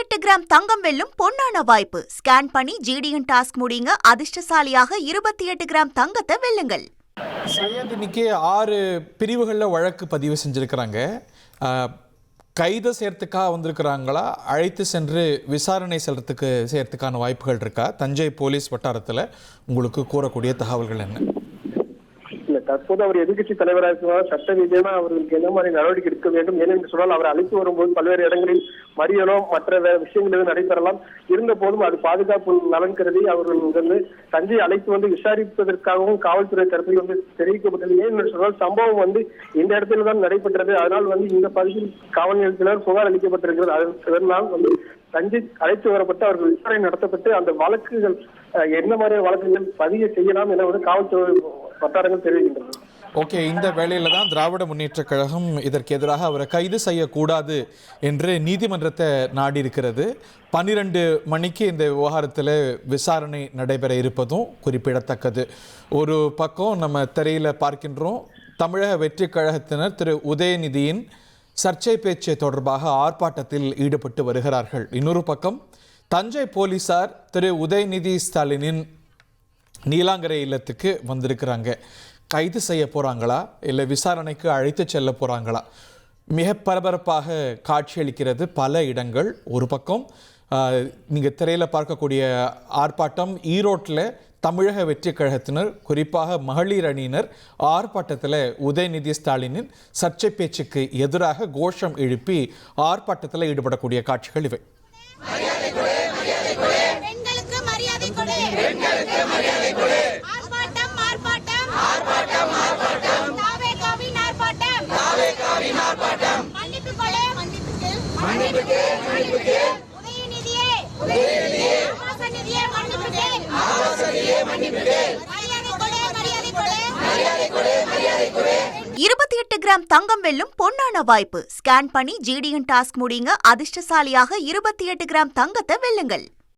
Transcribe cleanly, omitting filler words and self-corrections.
28 gram தங்கம் வெல்லும் பொன்னான வாய்ப்பு. ஸ்கேன் பண்ணி GDN டாஸ்க் முடியுங்க. அதிர்ஷ்டசாலியாக 28 கிராம் தங்கத்தை வெல்லுங்கள். சையத், இன்னைக்கு 6 பிரிவுகளில் வழக்கு பதிவு செஞ்சிருக்கிறாங்க. கைது செய்யறதுக்காக வந்திருக்கிறாங்களா, அழைத்து சென்று விசாரணை செய்யறதுக்கான வாய்ப்புகள் இருக்கா? தஞ்சை போலீஸ் வட்டாரத்தில் உங்களுக்கு கூறக்கூடிய தகவல்கள் என்ன? தற்போது அவர் எதிர்கட்சி தலைவராக இருக்கிறார். சட்ட ரீதியான அவர்களுக்கு என்ன மாதிரி நடவடிக்கை எடுக்க வேண்டும் ஏனென்று சொன்னால், அவர் அழைத்து வரும்போது பல்வேறு இடங்களில் மறியலோ மற்ற விஷயங்கள் எதுவும் நடைபெறலாம். இருந்த போதும் அது பாதுகாப்பு நலன் கருதி அவர்கள் வந்து தஞ்சை அழைத்து வந்து விசாரிப்பதற்காகவும் காவல்துறை தரப்பில் வந்து தெரிவிக்கப்பட்டது. ஏன் சொன்னால், சம்பவம் வந்து இந்த இடத்துல தான் நடைபெற்றது. அதனால் வந்து இந்த பகுதியில் காவல் நிலையத்தினர் புகார் அளிக்கப்பட்டிருக்கிறது. அதனால் வந்து தஞ்சை அழைத்து வரப்பட்டு அவர்கள் விசாரணை நடத்தப்பட்டு அந்த வழக்குகள் என்ன மாதிரியான வழக்குகள் பதிவு செய்யலாம் என வந்து காவல்துறை வட்டாரங்கள் தெரிவிக்கின்றன. ஓகே, இந்த வேளையில தான் திராவிட முன்னேற்ற கழகம் இதற்கு எதிராக அவரை கைது செய்யக்கூடாது என்று நீதிமன்றத்தை நாடி இருக்கிறது. 12 மணிக்கு இந்த விவகாரத்தில் விசாரணை நடைபெற இருப்பதும் குறிப்பிடத்தக்கது. ஒரு பக்கம் நம்ம திரையில் பார்க்கின்றோம், தமிழக வெற்றி கழகத்தினர் திரு உதயநிதியின் சர்ச்சை பேச்சு தொடர்பாக ஆர்ப்பாட்டத்தில் ஈடுபட்டு வருகிறார்கள். இன்னொரு பக்கம் தஞ்சை போலீசார் திரு உதயநிதி ஸ்டாலினின் நீலாங்கரை இல்லத்துக்கு வந்திருக்கிறாங்க. கைது செய்ய போகிறாங்களா இல்லை விசாரணைக்கு அழைத்து செல்ல போகிறாங்களா? மிக பரபரப்பாக காட்சியளிக்கிறது பல இடங்கள். ஒரு பக்கம் நீங்கள் திரையில் பார்க்கக்கூடிய ஆர்ப்பாட்டம் ஈரோட்டில் தமிழக வெற்றி கழகத்தினர், குறிப்பாக மகளிர் அணியினர் ஆர்ப்பாட்டத்தில் உதயநிதி ஸ்டாலினின் சர்ச்சை பேச்சுக்கு எதிராக கோஷம் எழுப்பி ஆர்ப்பாட்டத்தில் ஈடுபடக்கூடிய காட்சிகள் இவை. இருபத்தி 28 கிராம் தங்கம் வெல்லும் பொன்னான வாய்ப்பு. ஸ்கேன் பண்ணி GDN டாஸ்க் முடியுங்க. அதிர்ஷ்டசாலியாக 28 கிராம் தங்கத்தை வெல்லுங்கள்.